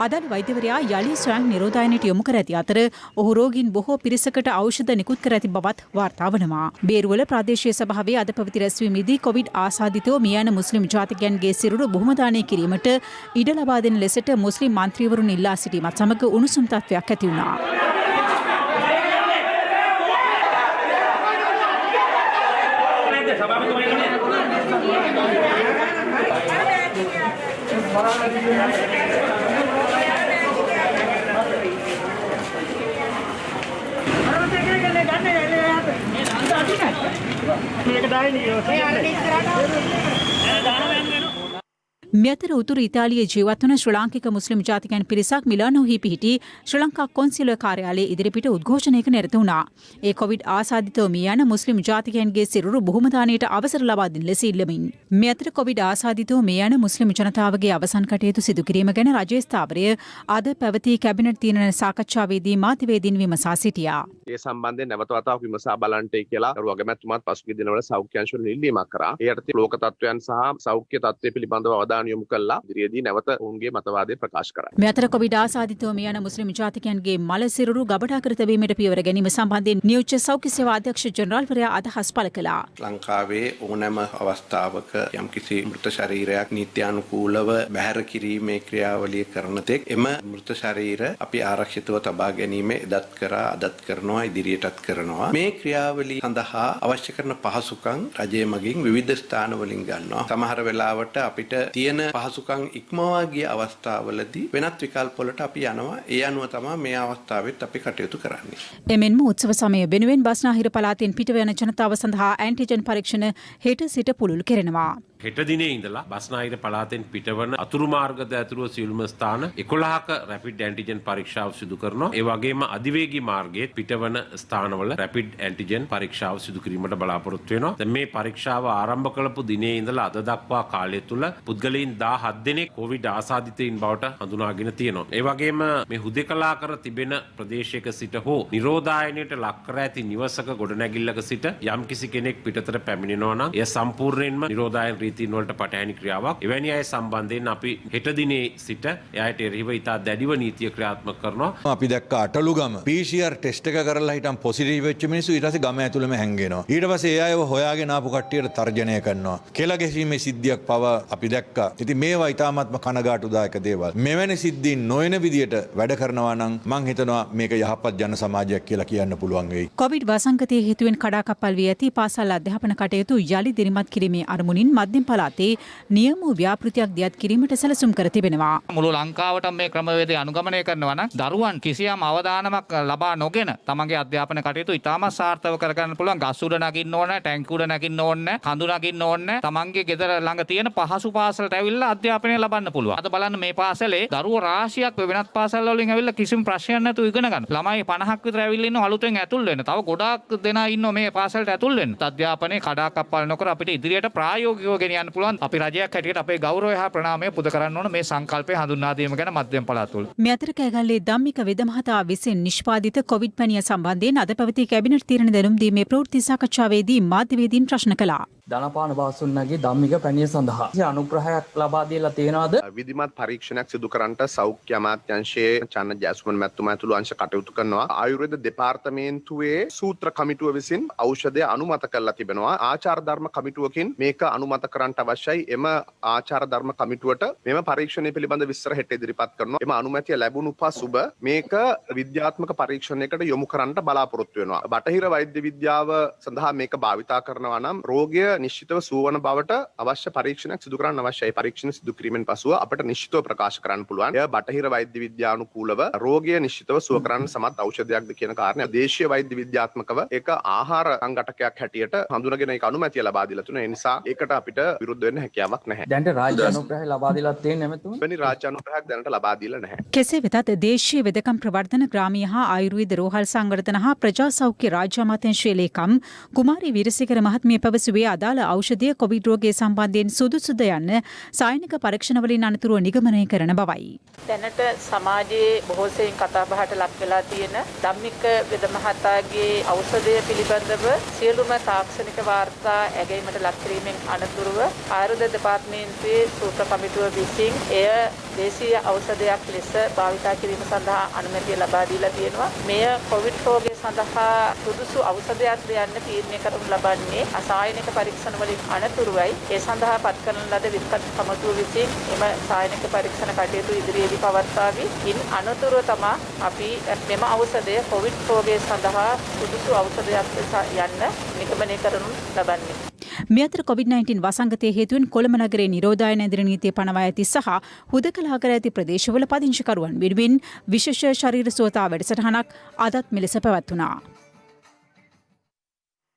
අදාළ වෛද්‍යවරයා යළි ස්වයං නිරෝධායනයට යොමු කර ඇති අතර ඔහු රෝගීන් බොහෝ පිරිසකට ඖෂධ නිකුත් කර ඇති බවත් වාර්තා වනවා. බේරුවල ප්‍රාදේශීය සභාවේ අද පැවති රැස්වීමේදී කොවිඩ් ආසාදිතව මිය යන මුස්ලිම් ජාතිකයන්ගේ සිරුරු බොහොම දානය කිරීමට ඉඩ ලබා දෙන ලෙසට මුස්ලිම් මන්ත්‍රීවරුන් ඉල්ලා සිටීමත් සමග උණුසුම් තත්ත්වයක් ඇති වුණා. මෙතර උතුරු ඉතාලියේ ජීවත් වන ශ්‍රී ලාංකික මුස්ලිම් ජාතිකයන් පිරිසක් මිලානෝහි පිහිටි ශ්‍රී ලංකා කොන්සිලුව කාර්යාලයේ ඉදිරිපිට උද්ඝෝෂණයක නිරත වුණා. ඒ කොවිඩ් ආසාදිතව මිය යන මුස්ලිම් ජාතිකයන්ගේ සිරුරු බොහොම දානයට අවසර ලබා දෙන ලෙස ඉල්ලමින්. මෙතර කොවිඩ් ආසාදිතව මිය යන මුස්ලිම් ජනතාවගේ අවසන් කටයුතු සිදු කිරීම ගැන රජයේ ස්ථාවරය අද පැවති කැබිනට් තීරණ සාකච්ඡාවේදී මාධ්‍යවේදීන් විමසා සිටියා. ඒ සම්බන්ධයෙන් නැවත වතාවක් විමසා බලන්නටයි කියලා ගරු අගමැතිතුමාත් පසුගිය දිනවල සෞඛ්‍ය අංශවල ඉල්ලීමක් කරා. ඒ යටතේ ලෝක තත්ත්වයන් සහ සෞඛ්‍ය තත්ත්වය පිළිබඳව අවධානය යොමු කළා. ඉදිරියේදී නැවත ඔවුන්ගේ මතවාදය ප්‍රකාශ කරා. මේ අතර කොවිඩ් ආසාදිතව මිය යන මුස්ලිම් ජාතිකයන්ගේ මල සිරුරු ගබඩා කර තැබීමට පියවර ගැනීම සම්බන්ධයෙන් නියෝජ්‍ය සෞඛ්‍ය සේවා අධ්‍යක්ෂ ජෙනරාල්වරයා අදහස් පළ කළා. ලංකාවේ ඕනෑම අවස්ථාවක යම්කිසි මෘත ශරීරයක් නීත්‍යානුකූලව බැහැර කිරීමේ ක්‍රියාවලිය කරන තෙක් එම මෘත ශරීර අපි ආරක්ෂිතව තබා ගැනීම එදත් කරා අදත් කරනවා ඉදිරියටත් කරනවා. මේ ක්‍රියාවලිය සඳහා අවශ්‍ය කරන පහසුකම් රජය මගින් විවිධ ස්ථාන වලින් ගන්නවා. සමහර වෙලාවට අපිට තියෙන පහසුකම් ඉක්මවා ගිය අවස්ථාවලදී වෙනත් විකල්ප වලට අපි යනවා. ඒ අනුව තමයි මේ අවස්ථාවෙත් අපි කටයුතු කරන්නේ. එමෙන්ම උත්සව සමය වෙනුවෙන් බස්නාහිර පළාතෙන් පිටව යන ජනතාව සඳහා ඇන්ටිජන් පරීක්ෂණ හෙට සිට පුළුල් කෙරෙනවා. හෙට දිනේ ඉඳලා බස්නාහිර පළාතෙන් පිටවන අතුරු මාර්ගද ඇතුළු සියලුම ස්ථාන 11ක රැපිඩ් ඇන්ටිජන් පරීක්ෂාව සිදු කරනවා. ඒ වගේම අධිවේගී මාර්ගයේ පිටවන ස්ථානවල රැපිඩ් ඇන්ටිජන් පරීක්ෂාව සිදු කිරීමට බලාපොරොත්තු වෙනවා. දැන් මේ පරීක්ෂාව ආරම්භ කළපු දිනේ ඉඳලා අද දක්වා කාලය තුල පුද්ගලයන් 17 දෙනෙක් කොවිඩ් ආසාදිතයින් බවට හඳුනාගෙන තියෙනවා. ඒ වගේම මේ හුදෙකලා කර තිබෙන ප්‍රදේශයක සිට හෝ නිරෝධායනයට ලක් කර ඇති නිවසක ගොඩනැගිල්ලක සිට යම්කිසි කෙනෙක් පිටතට පැමිණෙනවා නම් එය සම්පූර්ණයෙන්ම නිරෝධායන රීතීන් වලට පටහැනි ක්‍රියාවක්. එවැනි අය සම්බන්ධයෙන් අපි හෙට දිනේ සිට එයාට එරෙහිව ඉතා දැඩිව නීතිය ක්‍රියාත්මක කරනවා. අපි දැක්ක අටලුගම PCR ටෙස්ට් එක කරලා හිටන් පොසිටිව් වෙච්ච මිනිස්සු ඊට පස්සේ ගම ඇතුළෙම හැංගෙනවා. ඊට පස්සේ ඒ අයව හොයාගෙන ආපු කට්ටියට තර්ජනය කරනවා. කෙල ගැසීමේ සිද්ධියක් පව අපි දැක්කා. ඉතින් මේවා ඉතාමත්ම කනගාටුදායක දේවල්. මෙවැනි සිද්ධීන් නොවන විදියට වැඩ කරනවා නම් මං හිතනවා මේක යහපත් ජන සමාජයක් කියලා කියන්න පුළුවන් වෙයි. කොවිඩ් වසංගතයේ හේතුවෙන් කඩාකප්පල් වී ඇති පාසල් අධ්‍යාපන කටයුතු යලි දිරිමත් කිරීමේ අරමුණින් මධ්‍යම පළාතේ නියම ව්‍යාපෘතියක් දියත් කිරීමට සැලසුම් කර තිබෙනවා. මුළු ලංකාවට මේ ක්‍රමවේදය අනුගමනය කරනවා නම් දරුවන් කිසියම් අවදානමක් ලබා නොගෙන තමන්ගේ අධ්‍යාපන කටයුතු ඉතාමත් සාර්ථකව කරගන්න පුළුවන්. ගස් උඩ නගින්න ඕන, ටැංක උඩ නගින්න ඕන, කඳු නගින්න ඕන. තමන්ගේ ගෙදර ළඟ තියෙන පහසු පාසලට ඇවිල්ලා අධ්‍යාපනය ලබන්න පුළුවන්. අද බලන්න මේ පාසලේ දරුවෝ රාශියක් වෙනත් පාසල් වලින් ඇවිල්ලා කිසිම ප්‍රශ්නයක් නැතුව ඉගෙන ගන්න. ළමයි 50ක් විතර ඇවිල්ලා ඉන්න අලුතෙන් ඇතුල් වෙන. තව ගොඩාක් දෙනා ඉන්නවා මේ පාසලට ඇතුල් වෙන්න. අධ්‍යාපනයේ කඩාකප්පල් නොකර අපිට ඉදිරියට ප්‍රායෝගිකව ගෙනියන්න පුළුවන්. අපි රජයක් හැටියට අපේ ගෞරවය හා ප්‍රණාමය පුද කරන්න ඕන මේ සංකල්පය හඳුන්වා දීම ගැන මධ්‍යම පළාත තුළ. මේ අතර කෑගල්ලේ ධම්මික වෙද මහතා විසින් නිෂ්පාදිත කොවිඩ් පැණිය සම්බන්ධයෙන් අද පැවති කැබිනට් තීරණ දැනුම් දීමේ ප්‍රවෘත්ති සාකච්ඡාවේදී මාධ්‍යවේදීන් ප්‍රශ්න කළා. ධනපාන බාසුන්නගේ ධම්මික පැණිය සඳහා අනුග්‍රහයක් ලබා දීලා තියෙනවද? විධිමත් පරීක්ෂණයක් සිදු කරන්නට සෞඛ්‍ය අමාත්‍යාංශයේ චන්න ජයසුමන් මැතිතුමා ඇතුළු අංශ කටයුතු කරනවා. ආයුර්වේද දෙපාර්තමේන්තුවේ සූත්‍ර කමිටුව විසින් ඖෂධය අනුමත කරලා තිබෙනවා. ආචාර ධර්ම කමිටුවකින් මේක අනුමත කරන්නට අවශ්‍යයි. එම ආචාර ධර්ම කමිටුවට මෙම පරීක්ෂණය පිළිබඳ විස්තර හෙට ඉදිරිපත් කරනවා. එම අනුමැතිය ලැබුණු පසුබ මේක විද්‍යාත්මක පරීක්ෂණයකට යොමු කරන්නට බලාපොරොත්තු වෙනවා. බටහිර වෛද්‍ය විද්‍යාව සඳහා මේක භාවිතා කරනවා නම් රෝගය නිශ්චිතව සුවවන බවට අවශ්‍ය පරීක්ෂණයක් සිදු කරන්න අවශ්‍යයි. පරීක්ෂණ සිදු කිරීමෙන් පසුව අපට නිශ්චිතව ප්‍රකාශ කරන්න පුළුවන්. එය බටහිර වෛද්‍ය විද්‍යානුකූලව රෝගය නිශ්චිතව සුව කරන්න සමත් ඖෂධයක්ද කියන කාරණය. දේශීය වෛද්‍ය විද්‍යාත්මකව ඒක ආහාර සංඝටකයක් හැටියට හඳුනගෙන ඒක අනුමැතිය ලබා දීලා තුන. ඒ නිසා ඒකට අපිට විරුද්ධ වෙන්න හැකියාවක් නැහැ. දැනට රාජ්‍ය අනුග්‍රහය ලබා දීලා තියෙන්නේ නැමෙතුමා? වෙනි රාජ්‍ය අනුග්‍රහයක් දැනට ලබා දීලා නැහැ. කෙසේ වෙතත් දේශීය වෙදකම් ප්‍රවර්ධන ග්‍රාමීය හා ආයුර්වේද රෝහල් සංවර්ධන හා ප්‍රජා සෞඛ්‍ය රාජ්‍ය අමාත්‍යාංශයේ ලේකම් කුමාරී වීරසේකර මහත්මිය පැවසුවේ අදාළ ඖෂධය කොවිඩ් රෝගය සම්බන්ධයෙන් සුදුසුද යන්න සායනික පරීක්ෂණ වලින් අනතුරුව නිගමනය කරන බවයි. දැනට සමාජයේ බොහෝ සෙයින් කතා බහට ලක් වෙලා තියෙන ධම්මික වෙද මහතාගේ ඖෂධය පිළිබඳව සියලුම තාක්ෂණික වාර්තා ඇගීමට ලක් කිරීමෙන් අනතුරුව ආයුර්වේද දෙපාර්තමේන්තුවේ සූත්‍ර කමිටුව විසින් එය දේශීය ඖෂධයක් ලෙස භාවිතා කිරීම සඳහා අනුමැතිය ලබා දීලා තියෙනවා. මෙය කොවිඩ් රෝගය සඳහා සුදුසු ඖෂධයක් යන්න තීරණය කරනු ලබන්නේ අසායනික පරීක්ෂණ වලින් අනතුරුවයි. ඒ සඳහා පත් කරන ලද විත්පත් කමිටුව විසින් එම සායනික පරීක්ෂණ කටයුතු ඉදිරියේදී පවත්වාවි. ඉන් අනතුරුව තමයි අපි මෙම ඖෂධය කොවිඩ් රෝගය සඳහා සුදුසු ඖෂධයක් ලෙස යන්න නිගමනය කරනු ලබන්නේ. මේ අතර COVID-19 වසංගතයේ හේතුවෙන් කොළඹ නගරයේ නිරෝධායන ඉදිරි නීතිය පනවා ඇති සහ හුදකලා කර ඇති ප්‍රදේශවල පදිංචිකරුවන් වෙනුවෙන් විශේෂ ශරීර සුවතා වැඩසටහනක් අදත් මෙලෙස පැවැත්වුණා.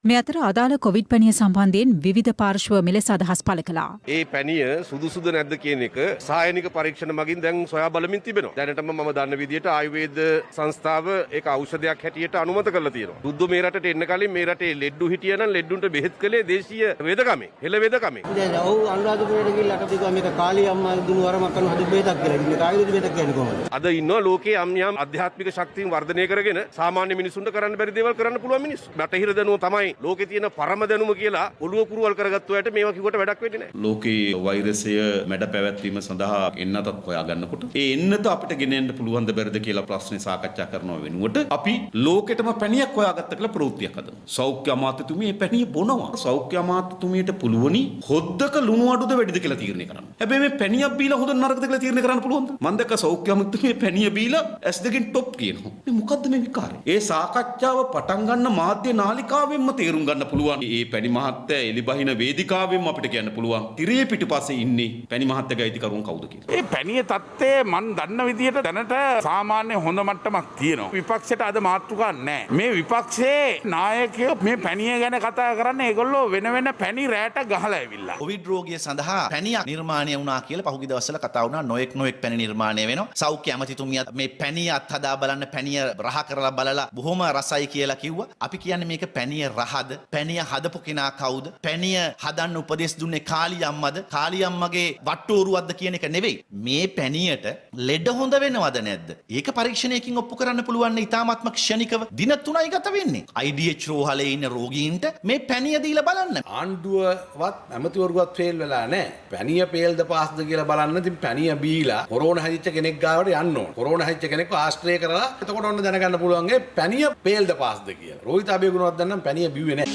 මේ අතර අදාළ කොවිඩ් පැනිය සම්බන්ධයෙන් විවිධ පාර්ශ්ව මෙලෙස අදහස් පළ කළා. ඒ පැනිය සුදුසුද නැද්ද කියන එක සායනික පරීක්ෂණ මගින් දැන් සොයා බලමින් තිබෙනවා. දැනටම මම දන්න විදිහට ආයුර්වේද සංස්ථාව ඒක ඖෂධයක් හැටියට අනුමත කරලා තියෙනවා. බුද්ධ මේ රටට එන්න කලින් මේ රටේ ලෙඩ්ඩු හිටියනම් ලෙඩ්ඩුන්ට බෙහෙත් කළේ දේශීය වේදකමේ. හෙළ වේදකමේ. දැන් ඔව් අනුරාධපුරයට ගිහිල්ලා අපි කිව්වා මේක කාලී අම්මා දුනු වරමක් කරන හදු බෙහෙතක් කියලා. මේ ආයුර්වේද බෙහෙතක් කියන්නේ කොහොමද? අද ඉන්නවා ලෝකයේ යම් අධ්‍යාත්මික ශක්තියින් වර්ධනය කරගෙන සාමාන්‍ය මිනිසුන්ට කරන්න බැරි දේවල් කරන්න පුළුවන් මිනිස්සු. බටහිර දැනුම තමයි ලෝකේ තියෙන පරම දැනුම කියලා ඔළුව පුරවල් කරගත්තු අයට මේවා කිව්වට වැඩක් වෙන්නේ නැහැ. ලෝකේ වෛරසය මැඩ පැවැත්වීම සඳහා එන්නතත් හොයාගන්නකොට ඒ එන්නත අපිට ගෙනෙන්න පුළුවන්ද බැරිද කියලා ප්‍රශ්නේ සාකච්ඡා කරනවා වෙනුවට අපි ලෝකෙටම පැණියක් හොයාගත්ත කියලා ප්‍රවෘත්තියක් හදමු. සෞඛ්‍ය අමාත්‍යතුමිය මේ පැණිය බොනවා. සෞඛ්‍ය අමාත්‍යතුමියට පුළුවනි හොද්දක ලුණු අඩුද වැඩිද කියලා තීරණය කරන්න. හැබැයි මේ පැණියක් බීලා හොඳ නරකද කියලා තීරණය කරන්න පුළුවන්ද? මම දැක්ක සෞඛ්‍ය අමාත්‍යතුමිය පැණිය බීලා ඇස් දෙකෙන් টොප් කියනවා. මේ මොකද්ද මේ විකාරය? ඒ සාකච්ඡාව පටන් ගන්න මාධ්‍ය නාලිකාවෙන්ම තේරුම් ගන්න පුළුවන්. ඒ පැණි මහත්තයා එලිබහින වේදිකාවෙන්ම අපිට කියන්න පුළුවන්. තිරේ පිටුපස්සේ ඉන්නේ පැණි මහත්තයාගේ අයිතිකරුවන් කවුද කියලා. ඒ පැණිය තත්ත්වය මන් දන්න විදියට දැනට සාමාන්‍ය හොඳ මට්ටමක් තියෙනවා. විපක්ෂයට අද මාතෘකා නැහැ. මේ විපක්ෂයේ නායකයෝ මේ පැණිය ගැන කතා කරන්නේ ඒගොල්ලෝ වෙන වෙන පැණි රැට ගහලා ඇවිල්ලා. කොවිඩ් රෝගිය සඳහා පැණියක් නිර්මාණය වුණා කියලා පහුගිය දවස්වල කතා වුණා. නොඑක් පැණි නිර්මාණය වෙනවා. සෞඛ්‍ය ඇමතිතුමියත් මේ පැණිය අත්හදා බලන්න පැණිය රහ කරලා බලලා බොහොම රසයි කියලා කිව්වා. අපි කියන්නේ මේක පැණිය රහද? පැණිය හදපු කෙනා කවුද? පැණිය හදන්න උපදෙස් දුන්නේ කාලී අම්මද? කාලී අම්මගේ වට්ටෝරුවක්ද කියන එක නෙවෙයි. මේ පැණියට ලෙඩ හොඳ වෙනවද නැද්ද? ඒක පරීක්ෂණයකින් ඔප්පු කරන්න පුළුවන් ඉතාමත්ම ක්ෂණිකව දින 3යි ගත වෙන්නේ. IDH රෝහලේ ඉන්න රෝගීන්ට මේ පැණිය දීලා බලන්න. ආණ්ඩුවවත් ඇමතිවරුවත් ෆේල් වෙලා නැහැ. පැණිය පේල්ද පාස්ද කියලා බලන්න. ඉතින් පැණිය බීලා කොරෝනා හැදිච්ච කෙනෙක් ගාවට යන්න ඕන. කොරෝනා හැදිච්ච කෙනෙක්ව ආශ්‍රය කරලා එතකොට ඔන්න දැනගන්න පුළුවන් ඒ පැණිය පේල්ද පාස්ද කියලා. රෝහිත අබේගුණවත් දන්නම් පැණිය බිව්වේ නැහැ.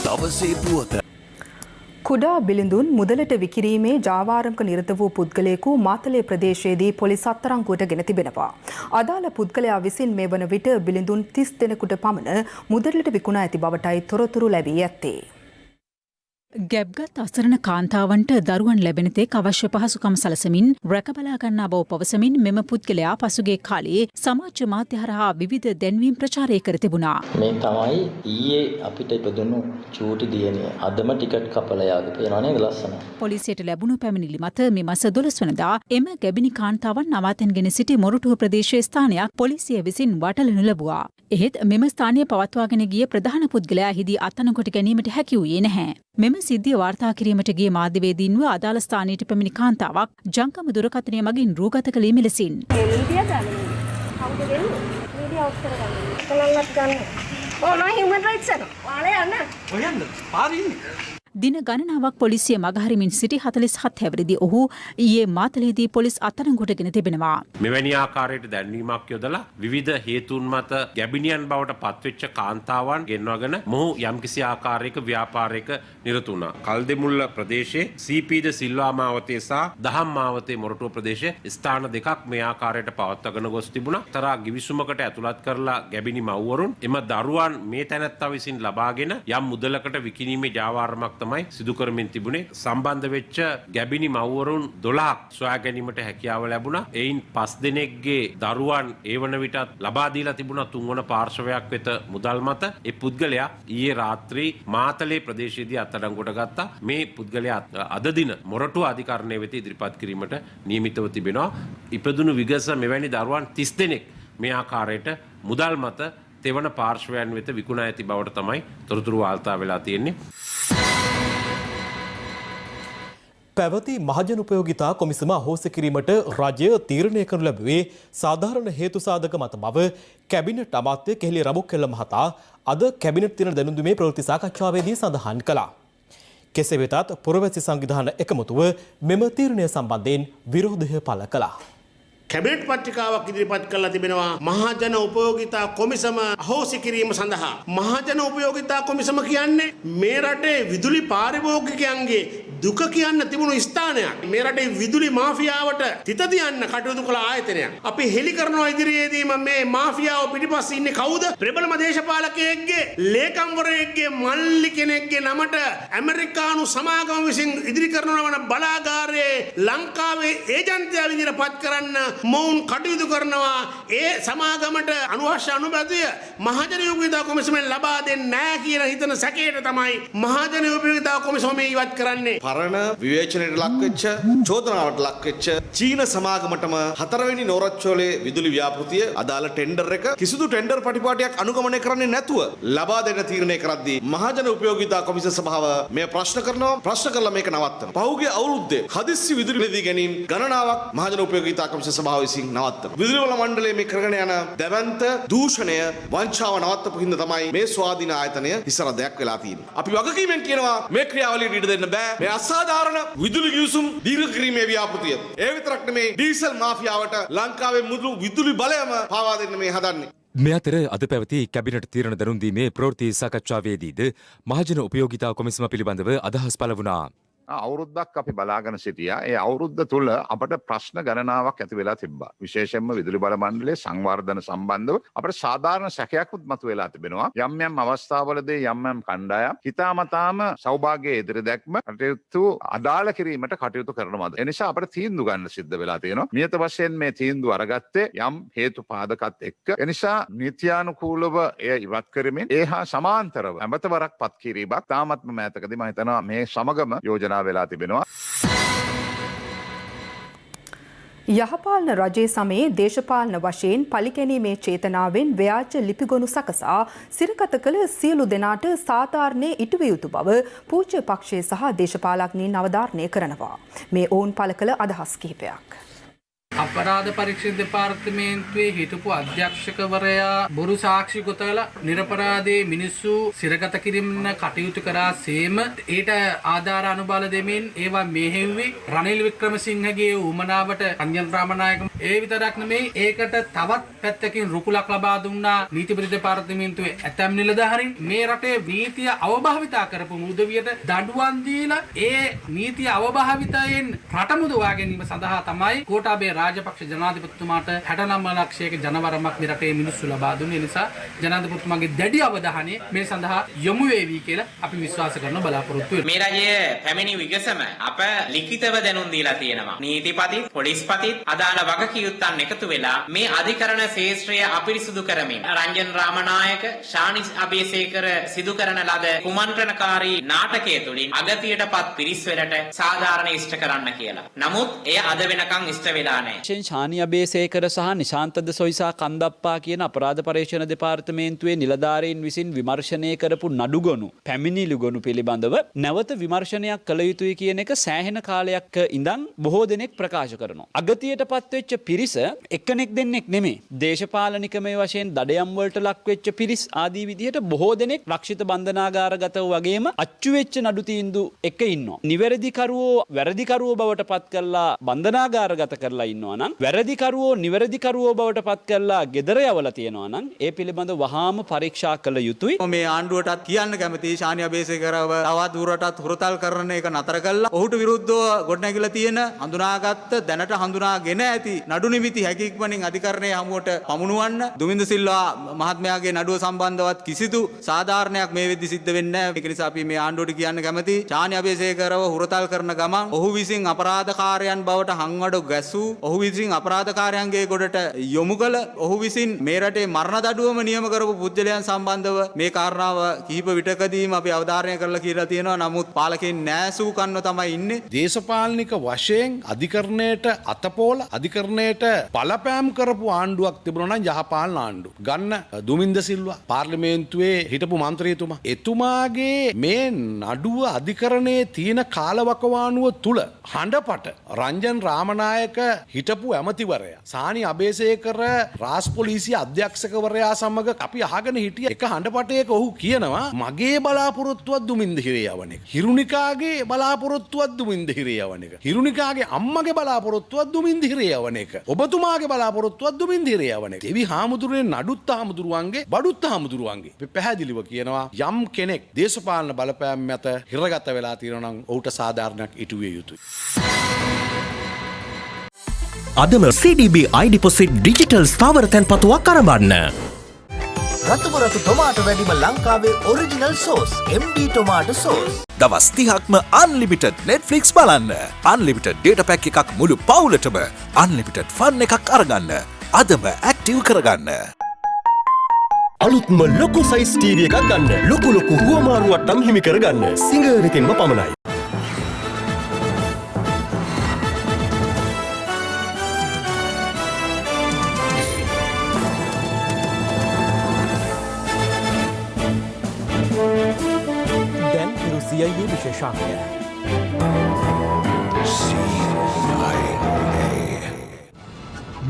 දවසේ පුවත කුඩා බිලිඳුන් මුදලට විකිරීමේ ජාවාරම්ක නිරත වූ පුද්ගලයෙකු මාතලේ ප්‍රදේශයේදී පොලිස් අත්අඩංගුවට ගෙන තිබෙනවා. අදාළ පුද්ගලයා විසින් මේ වන විට බිලිඳුන් 30 දෙනෙකුට පමණ මුදලට විකුණා ඇති බවටයි තොරතුරු ලැබී ඇත්තේ. ගැබ්ගත් අසරණ කාන්තාවන්ට දරුවන් ලැබෙන තෙක් අවශ්‍ය පහසුකම් සලසමින් රැකබලා ගන්නා බව පවසමින් මෙම පුද්ගලයා පසුගිය කාලයේ සමාජ මාධ්‍ය හරහා විවිධ දැන්වීම් ප්‍රචාරය කර තිබුණා. මේ තමයි ඊයේ අපිට ඉපදුණු චූටි දියණිය. අදම ටිකට් කපලා යාගේ පේනවා නේද ලස්සන. පොලිසියට ලැබුණු පැමිණිලි මත මේ මාස 12 වනදා එම ගැබිනි කාන්තාවන් නවාතැන්ගෙන සිටි මොරටුව ප්‍රදේශයේ ස්ථානයක් පොලිසිය විසින් වටලනු ලැබුවා. එහෙත් මෙම ස්ථානය පවත්වාගෙන ගිය ප්‍රධාන පුද්ගලයා හිදී අත්අඩංගුවට ගැනීමට හැකි වූයේ නැහැ. මෙම සිද්ධිය වාර්තා කිරීමට ගිය මාධ්‍යවේදීන්ව අදාළ ස්ථානයට පැමිණි කාන්තාවක් ජංගම දුරකථනය මගින් රූගත කළේ මෙලෙසින්. දින ගණනාවක් පොලිසිය මගහරිමින් සිටි 47 හැවිරිදි ඔහු ඊයේ මාතලේදී පොලිස් අත්අඩංගුවට ගෙන තිබෙනවා. මෙවැනි ආකාරයට දැන්වීමක් යොදලා විවිධ හේතුන් මත ගැබිනියන් බවට පත්වෙච්ච කාන්තාවන් ගෙන්වාගෙන මොහු යම්කිසි ආකාරයක ව්‍යාපාරයක නිරත වුණා. කල්දෙමුල්ල ප්‍රදේශයේ සීපීද සිල්වා මාවතේ සහ දහම් මාවතේ මොරටුව ප්‍රදේශයේ ස්ථාන දෙකක් මේ ආකාරයට පවත්වාගෙන ගොස් තිබුණා. තරා ගිවිසුමකට ඇතුළත් කරලා ගැබිනි මව්වරුන් එම දරුවන් මේ තැනැත්තා විසින් ලබාගෙන යම් මුදලකට විකිණීමේ ජාවාරමක් තමයි සිදු කරමින් තිබුණේ. සම්බන්ධ වෙච්ච ගැබිනි මව්වරුන් 12ක් සොයා ගැනීමට හැකියාව ලැබුණා. එයින් 5 දෙනෙක්ගේ දරුවන් ඒ වන විටත් ලබා දීලා තිබුණා තුන්වන පාර්ශවයක් වෙත මුදල් මත. ඒ පුද්ගලයා ඊයේ රාත්‍රී මාතලේ ප්‍රදේශයේදී අත්අඩංගුවට ගත්තා. මේ පුද්ගලයා අද දින මොරටුව අධිකරණය වෙත ඉදිරිපත් කිරීමට නියමිතව තිබෙනවා. ඉපදුණු විගස මෙවැනි දරුවන් 30 දෙනෙක් මේ ආකාරයට මුදල් මත තෙවන පාර්ශවයන් වෙත විකුණා ඇති බවට තමයි තොරතුරු වාර්තා වෙලා තියෙන්නේ. පැවති මහජන උපයෝගිතා කොමිසම අහෝසි කිරීමට රජය තීරණය කරනු ලැබුවේ සාධාරණ හේතු සාධක මත බව කැබිනට් අමාත්‍ය කෙහෙලි රබුක්කෙල්ල මහතා අද කැබිනට් දින දැනුම්දුමේ ප්‍රවෘත්ති සාකච්ඡාවේදී සඳහන් කළා. කෙසේ වෙතත් පුරවැසි සංවිධාන එකමුතුව මෙම තීරණය සම්බන්ධයෙන් විරෝධය පළ කළා. කැබිනට් පත්‍රිකාවක් ඉදිරිපත් කරලා තිබෙනවා මහජන උපයෝගිතා කොමිසම අහෝසි කිරීම සඳහා. මහජන උපයෝගිතා කොමිසම කියන්නේ මේ රටේ විදුලි පාරිභෝගිකයන්ගේ දුක කියන්න තිබුණු ස්ථානයක්. මේ රටේ විදුලි මාෆියාවට තිත තියන්න කටයුතු කළ ආයතනයක්. අපි හෙලි කරනවා ඉදිරියේදීම මේ මාෆියාව පිටිපස්සේ ඉන්නේ කවුද? ප්‍රබලම දේශපාලකයෙක්ගේ ලේකම්වරයෙක්ගේ මල්ලි කෙනෙක්ගේ නමට ඇමරිකානු සමාගම විසින් ඉදිරි කරනවා වන බලාගාරයේ ලංකාවේ ඒජන්තයා විදිහට පත් කරන්න මොවුන් කටයුතු කරනවා. ඒ සමාගමට අනවශ්‍ය අනුමැතිය මහජන උපයෝගිතා කොමිසමෙන් ලබා දෙන්නේ නැහැ කියන හිතන සැකයට තමයි මහජන උපයෝගිතා කොමිසම ඉවත් කරන්නේ. පරණ විවේචනයට ලක්වෙච්ච චෝදනාවට ලක්වෙච්ච චීන සමාගමටම 4 වෙනි නෝරච්චෝලේ විදුලි ව්‍යාපෘතිය අදාළ ටෙන්ඩර් එක කිසිදු ටෙන්ඩර් පටිපාටියක් අනුගමනය කරන්නේ නැතුව ලබා දෙන්න තීරණය කරද්දී මහජන උපයෝගිතා කොමිසම සභාව මේ ප්‍රශ්න කරලා මේක නවත්තනවා. පහුගිය අවුරුද්දේ හදිස්සි විදුලි ලැබී ගැනීම ගණනාවක් මහජන උපයෝගිතා කොමිසම සභාව විසින් නවත්තනවා. විදුලි වල මණ්ඩලයේ මේ කරගෙන යන දැවැන්ත දූෂණය වංචාව නවත්තපු හින්දා තමයි මේ ස්වාධීන ආයතනය හිසරදයක් වෙලා තියෙන්නේ. අපි වගකීමෙන් කියනවා මේ ක්‍රියාවලියට ඉඩ දෙන්න බෑ. මේ අසාධාරණ විදුලි ගිවිසුම් දීර්ඝ කිරීමේ ව්‍යාපෘතිය. ඒ විතරක් නෙමේ ඩීසල් මාෆියාවට ලංකාවේ මුළු විදුලි බලයම පාවා දෙන්න මේ හදන්නේ. මේ අතර අද පැවති කැබිනට් තීරණ දැනුම් දීමේ ප්‍රවෘත්ති සාකච්ඡාවේදීද මහජන උපයෝගිතා කොමිසම පිළිබඳව අදහස් පළ වුණා. අවුරුද්දක් අපි බලාගෙන සිටියා. ඒ අවුරුද්ද තුල අපට ප්‍රශ්න ගණනාවක් ඇති වෙලා තිබ්බා. විශේෂයෙන්ම විදුලි බල මණ්ඩලයේ සංවර්ධන සම්බන්ධව අපට සාධාරණ සැකයක් මතුවලා තිබෙනවා. යම් යම් අවස්ථාවලදී යම් යම් කණ්ඩායම් හිතාමතාම සෞභාග්‍ය ඉදිරි දැක්ම කටයුතු අදාළ කිරීමට කටයුතු කරනවාද. ඒ නිසා අපට තීන්දුව ගන්න සිද්ධ වෙලා තියෙනවා. නියත වශයෙන් මේ තීන්දුව අරගත්තේ යම් හේතු පාදකත් එක්ක. ඒ නිසා නීත්‍යානුකූලව එය ඉවත් කරමින් ඒ හා සමාන්තරව ඇමතවරක් පත් කිරීමක් තාමත්ම මෑතකදී මම හිතනවා මේ සමගම යෝජනා වෙලා තිබෙනවා. යහපාලන රජයේ සමයේ දේශපාලන වශයෙන් පලිගැනීමේ චේතනාවෙන් ව්‍යාජ ලිපිගොනු සකසා සිරගත කළ සියලු දෙනාට සාධාරණය ඉටුවිය යුතු බව පූජ්‍ය පක්ෂයේ සහ දේශපාලඥයින් අවධාරණය කරනවා. මේ ඔවුන් පළ කළ අදහස් කිහිපයක්. අපරාධ පරීක්ෂණ දෙපාර්තමේන්තුවේ හිටපු අධ්‍යක්ෂකවරයා බොරු සාක්ෂි ගොතලා නිරපරාධයේ මිනිස්සු සිරගත කිරීම කටයුතු කරා සේම ඊට ආධාර අනුබල දෙමින් ඒවා මෙහෙව්වේ රනිල් වික්‍රමසිංහගේ උමනාවට රංජන් රාමනායක. ඒ විතරක් නෙමෙයි ඒකට තවත් පැත්තකින් රුකුලක් ලබා දුන්නා නීතිපති දෙපාර්තමේන්තුවේ ඇතැම් නිලධාරීන්. මේ රටේ නීතිය අවභාවිතා කරපු උදවියට දඬුවම් දීලා ඒ නීතිය අවභාවිතයෙන් රට මුදවා ගැනීම සඳහා තමයි ගෝඨාභය රාජපක්ෂ ජනාධිපතිතුමාට 69 ලක්ෂයක ජනවරමක් මේ රටේ මිනිස්සු ලබා දුන්නේ. නිසා ජනාධිපතිතුමාගේ දැඩි අවධානය මේ සඳහා යොමු වේවි කියලා අපි විශ්වාස කරන බලාපොරොත්තු වෙනවා. මේ රජයේ පැමිණි විගසම අප ලිඛිතව දැනුම් දීලා තියෙනවා. නීතිපතිත් පොලිස්පතිත් අදාළ වගකීම් එකතු වෙලා මේ අධිකරණ ශේෂ්ත්‍රය අපිරිසුදු කරමින් රංජන් රාමනායක ශානි අබේසේකර සිදු කරන ලද කුමන්ත්‍රණකාරී නාටකය තුලින් අගතියටපත් පිරිස්වලට සාධාරණ ඉෂ්ට කරන්න කියලා. නමුත් එය අද වෙනකන් ඉෂ්ට වෙලා නැහැ. ශානි අබේසේකර සහ නිශාන්තද සොයිසා කන්දප්පා කියන අපරාධ පරීක්ෂණ දෙපාර්තමේන්තුවේ නිලධාරීන් විසින් විමර්ශනය කරපු නඩුගොනු පැමිණිලිගොනු පිළිබඳව නැවත විමර්ශනයක් කළ යුතුයි කියන එක සෑහෙන කාලයක් ඉඳන් බොහෝ දෙනෙක් ප්‍රකාශ කරනවා. අගතියටපත් වෙච්ච පිරිස එක්කෙනෙක් දෙන්නෙක් නෙමෙයි. දේශපාලනිකමය වශයෙන් දඩයම් වලට ලක් වෙච්ච පිරිස් ආදී විදිහට බොහෝ දෙනෙක් රක්ෂිත බන්ධනාගාරගතව වගේම අච්චු වෙච්ච නඩු තීන්දුව එක ඉන්නවා. නිවැරදිකරුවෝ වැරදිකරුවෝ බවට පත් කරලා බන්ධනාගාරගත කරලා ඉන්නවා නම් වැරදිකරුවෝ නිවැරදිකරුවෝ බවට පත් කරලා ගෙදර යවලා තියෙනවා නම් ඒ පිළිබඳ වහාම පරීක්ෂා කළ යුතුයි. මේ ආණ්ඩුවටත් කියන්න කැමතියි ශානි අබේසේකරව තවත් දුරටත් හුරතල් කරන එක නතර කළා. ඔහුට විරුද්ධව ගොඩනැගිලා තියෙන හඳුනාගත්ත දැනට හඳුනාගෙන ඇති නඩු නිමිති හැකියක්මනින් අධිකරණයේ හමුවට පමුණුවන්න. දුමින්ද සිල්වා මහත්මයාගේ නඩුව සම්බන්ධවත් කිසිදු සාධාරණයක් මේ වෙද්දි සිද්ධ වෙන්නේ නැහැ. ඒක නිසා අපි මේ ආණ්ඩුවට කියන්න කැමතියි ශානි අබේසේකරව හුරතල් කරන ගමන් ඔහු විසින් අපරාධකාරයන් බවට හංවඩ ගැසූ ඔහු විසින් අපරාධකාරයන්ගේ ගොඩට යොමු කළ ඔහු විසින් මේ රටේ මරණ දඩුවම නියම කරපු පුද්ගලයන් සම්බන්ධව මේ කාරණාව කිහිප විටකදීම අපි අවධාරණය කරලා කියලා තියෙනවා. නමුත් පාලකයන් නෑසූ කන්න තමයි ඉන්නේ. දේශපාලනික වශයෙන් අධිකරණයට අතපෝල අධිකරණයට බලපෑම් කරපු ආණ්ඩුවක් තිබුණා නම් යහපාලන ආණ්ඩුව. ගන්න දුමින්ද සිල්වා පාර්ලිමේන්තුවේ හිටපු මන්ත්‍රීතුමා. එතුමාගේ මේ නඩුව අධිකරණයේ තියෙන කාලවකවානුව තුල හඬපට රංජන් රාමනායක හිටපු ඇමතිවරයා සානි අබේසේකර රාජ් පොලිසිය අධ්‍යක්ෂකවරයා සමග අපි අහගෙන හිටිය එක හඬපටයක ඔහු කියනවා මගේ බලාපොරොත්තුවත් දුමින්ද හිරේ යවන එක. හිරුනිකාගේ බලාපොරොත්තුවත් දුමින්ද හිරේ යවන එක. හිරුනිකාගේ අම්මගේ බලාපොරොත්තුවත් දුමින්ද හිරේ යවන එක. එක. ඔබතුමාගේ බලාපොරොත්තුවත් දුමින්දිරේ යවන එක. දෙවි හාමුදුරනේ නඩුත් හාමුදුරුවන්ගේ බඩුත් හාමුදුරුවන්ගේ. අපි පැහැදිලිව කියනවා යම් කෙනෙක් දේශපාලන බලපෑම් මත හිරගත වෙලා තියෙනවා නම් ඔහුට සාධාරණයක් ඉටු විය යුතුයි. අදම CDB iDeposit ඩිජිටල් ස්ථාවර තැන්පතුවක් අරඹන්න. රතුමරතු ටොමාටෝ වැඩිම ලංකාවේ ඔරිජිනල් සෝස් MD ටොමාටෝ සෝස්. දවස් 30ක්ම අන්ලිමිටඩ් Netflix බලන්න. අන්ලිමිටඩ් data pack එකක් මුළු පවුලටම අන්ලිමිටඩ් ෆන් එකක් අරගන්න. අදම ඇක්ටිව් කරගන්න. අලුත්ම ලොකු සයිස් TV එකක් ගන්න. ලොකු හුවමාරුවට්ටම් හිමි කරගන්න. සිංහලෙකින්ම පමණයි. CIA විශේෂාංකය.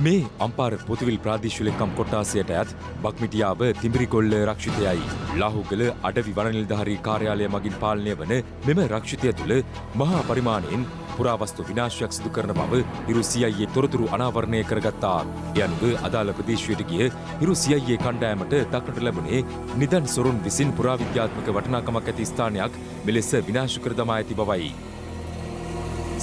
මේ අම්පාර පොතුවිල් ප්‍රාදේශීයකම් කොට්ටාසයට ඇත් බක්මිටියාව තිඹිරිකොල්ල රක්ෂිතයයි. ලාහුගල අඩවි වනනිලධාරී කාර්යාලය මගින් පාලනය වන මෙම රක්ෂිතය තුළ මහා පරිමාණයෙන් පුරාවස්තු විනාශයක් සිදු කරන බව හිරු CIA තොරතුරු අනාවරණය කරගත්තා. ඒ අනුව අදාළ ප්‍රදේශයට ගිය හිරු CIA කණ්ඩායමට දක්නට ලැබුණේ නිදන් සොරුන් විසින් පුරාවිද්‍යාත්මක වටිනාකමක් ඇති ස්ථානයක් මෙලෙස විනාශ කර දමා ඇති බවයි.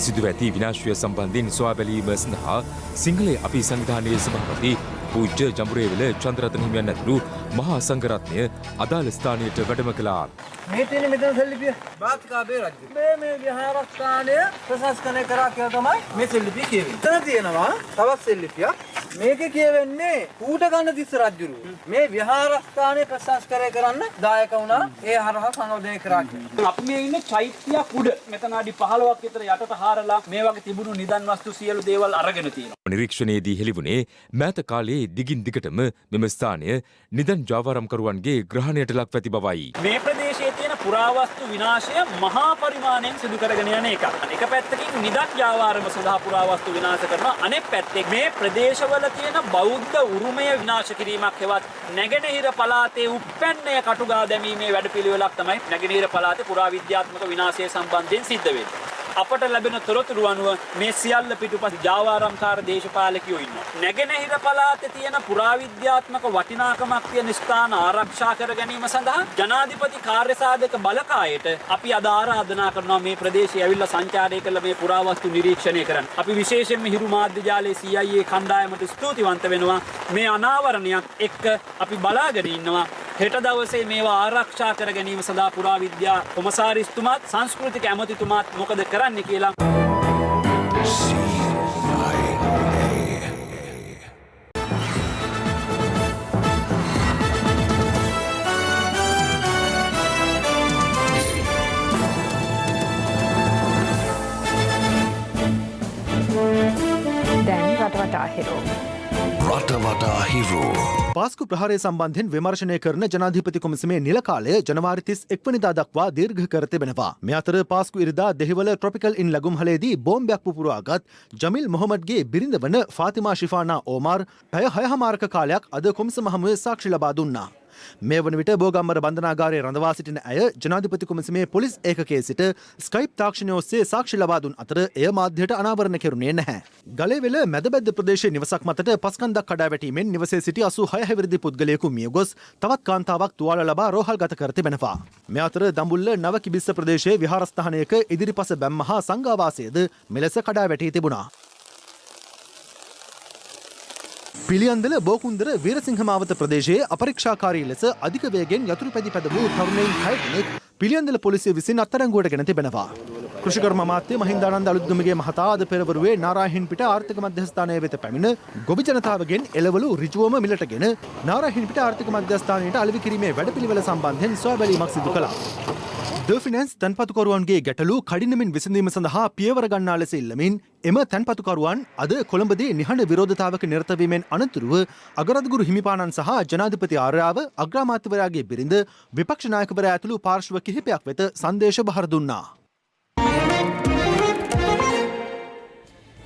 සිදුව ඇති විනාශය සම්බන්ධයෙන් සොයා බැලීම සඳහා සිංහලේ අපි සංවිධානයේ සභාපති පූජ්‍ය ජඹුරේවල චන්ද්‍රරත්න හිමියන් ඇතුළු මහා සංඝරත්නය අදාළ ස්ථානයට වැඩම කළා. මේ තියෙන මෙතන සෙල්ලිපිය බාතිකාබේ රජු. මේ විහාරස්ථානය ප්‍රශාසනය කරා කියලා තමයි මේ සෙල්ලිපිය කියවෙන්නේ. එතන තියෙනවා තවත් සෙල්ලිපියක්. මේකේ කියවෙන්නේ ඌටගන්න තිස්ස රජුරු. මේ විහාරස්ථානය ප්‍රශාසනය කරන්න දායක වුණා. ඒ හරහා සංවර්ධනය කරා කියලා. අපි මේ ඉන්නේ චෛත්‍යයක් උඩ. මෙතන අඩි 15ක් විතර යටට හාරලා මේ වගේ තිබුණු නිදන් වස්තු සියලු දේවල් අරගෙන තියෙනවා. නිරීක්ෂණයේදී හෙළිවුණේ මෑත කාලයේ දිගින් දිගටම මෙම ස්ථානය නිදන් ජාවාරම්කරුවන්ගේ ග්‍රහණයට ලක්ව ඇති බවයි. මේ ප්‍රදේශයේ තියෙන පුරාවස්තු විනාශය මහා පරිමාණයෙන් සිදු කරගෙන යන එකක්. එක පැත්තකින් නිදන් ජාවාරම සඳහා පුරාවස්තු විනාශ කරනවා. අනෙක් පැත්තෙන් මේ ප්‍රදේශවල තියෙන බෞද්ධ උරුමය විනාශ කිරීමක් හෙවත් නැගෙනහිර පළාතේ උප්පැන්නය කටුගා දැමීමේ වැඩපිළිවෙලක් තමයි නැගෙනහිර පළාතේ පුරාවිද්‍යාත්මක විනාශය සම්බන්ධයෙන් සිද්ධ වෙන්නේ. අපට ලැබෙන තොරතුරු අනුව මේ සියල්ල පිටුපස ජාවාරම්කාර දේශපාලකයෝ ඉන්නවා. නැගෙනහිර පළාතේ තියෙන පුරාවිද්‍යාත්මක වටිනාකමක් තියෙන ස්ථාන ආරක්ෂා කර ගැනීම සඳහා ජනාධිපති කාර්යසාධක බලකායට අපි අද ආරාධනා කරනවා මේ ප්‍රදේශයේ ඇවිල්ලා සංචාරය කළ මේ පුරාවස්තු නිරීක්ෂණය කරන්න. අපි විශේෂයෙන්ම හිරු මාධ්‍ය ජාලයේ CIA කණ්ඩායමට ස්තුතිවන්ත වෙනවා. මේ අනාවරණයක් එක්ක අපි බලාගෙන ඉන්නවා. හෙට දවසේ මේවා ආරක්ෂා කර ගැනීම සඳහා පුරාවිද්‍යා කොමසාරිස්තුමාත් සංස්කෘතික ඇමතිතුමාත් මොකද කරන්නේ කියලා. දැන් රටවටා හිරෝ. රටවටා හිරෝ. පාස්කු ප්‍රහාරය සම්බන්ධයෙන් විමර්ශනය කරන ජනාධිපති කොමිසමේ නිල කාලය ජනවාරි 31 වෙනිදා දක්වා දීර්ඝ කර තිබෙනවා. මේ අතර පාස්කු ඉරිදා දෙහිවල ට්‍රොපිකල් ඉන් ලැගුම්හලේදී බෝම්බයක් පුපුරාගත් ජමිල් මොහමඩ්ගේ බිරිඳ වන ෆාතිමා ශිෆානා ඕමාර් පැය 6මාරක කාලයක් අද කොමිසම හමුවේ සාක්ෂි ලබා දුන්නා. මේ වන විට බෝගම්බර බන්ධනාගාරයේ රඳවා සිටින ඇය ජනාධිපති කොමිසමේ පොලිස් ඒකකයේ සිට ස්කයිප් තාක්ෂණය ඔස්සේ සාක්ෂි ලබා දුන් අතර එය මාධ්‍යයට අනාවරණ කෙරුණේ නැහැ. ගලේවෙල මැදබැද්ද ප්‍රදේශයේ නිවසක් මතට පස්කන්දක් කඩා වැටීමෙන් නිවසේ සිටි 86 හැවිරිදි පුද්ගලයෙකු මිය ගොස් තවත් කාන්තාවක් තුවාල ලබා රෝහල්ගත කර තිබෙනවා. මේ අතර දඹුල්ල නව කිබිස්ස ප්‍රදේශයේ විහාරස්ථානයක ඉදිරිපස බැම්ම හා සංඝාවාසයේද මෙලෙස කඩා වැටී තිබුණා. පිළියන්දල බෝකුන්දර වීරසිංහ මාවත ප්‍රදේශයේ අපරීක්ෂාකාරී ලෙස අධික වේගෙන් යතුරු පැදි පැද වූ තරුණයින් 6 දෙනෙක් පිළියන්දල පොලිසිය විසින් අත්අඩංගුවට ගෙන තිබෙනවා. කෘෂිකර්ම අමාත්‍ය මහින්දානන්ද අලුත්ගමගේ මහතා අද පෙරවරුවේ නාරාහෙන්පිට ආර්ථික මධ්‍යස්ථානය වෙත පැමිණ ගොවි ජනතාවගෙන් එළවලු ඍජුවම මිලටගෙන නාරාහෙන්පිට ආර්ථික මධ්‍යස්ථානයට අලෙවි කිරීමේ වැඩපිළිවෙල සම්බන්ධයෙන් සොයා බැලීමක් සිදු කළා. ද ෆිනන්ස් තැන්පතුකරුවන්ගේ ගැටලු කඩිනමින් විසඳීම සඳහා පියවර ගන්නා ලෙස ඉල්ලමින් එම තැන්පතුකරුවන් අද කොළඹදී නිහඬ විරෝධතාවක නිරත වීමෙන් අනතුරුව අගරත්ගුරු හිමිපාණන් සහ ජනාධිපති ආර්යාව අග්‍රාමාත්‍යවරයාගේ බිරිඳ විපක්ෂ නායකවරයා ඇතුළු පාර්ශ්ව කිහිපයක් වෙත සංදේශ බහර දුන්නා.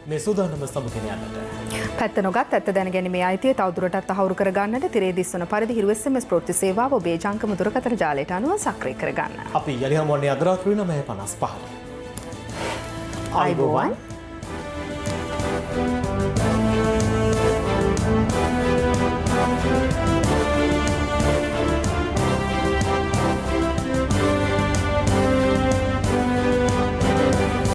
මේ සූදානම සමගෙන යන්නට පැත්ත නොගත් ඇත්ත දැනගැනීමේ අයිතිය තවදුරටත් තහවුරු කරගන්නට තිරේ දිස්වන පරිදි හිරු SMS ප්‍රවෘත්ති සේවාව ඔබේ ජංගම දුරකථන ජාලයට අනුව සක්‍රිය කරගන්න. අපි යලි හමුවන්නේ අද රාත්‍රී 9:55. ආයුබෝවන්.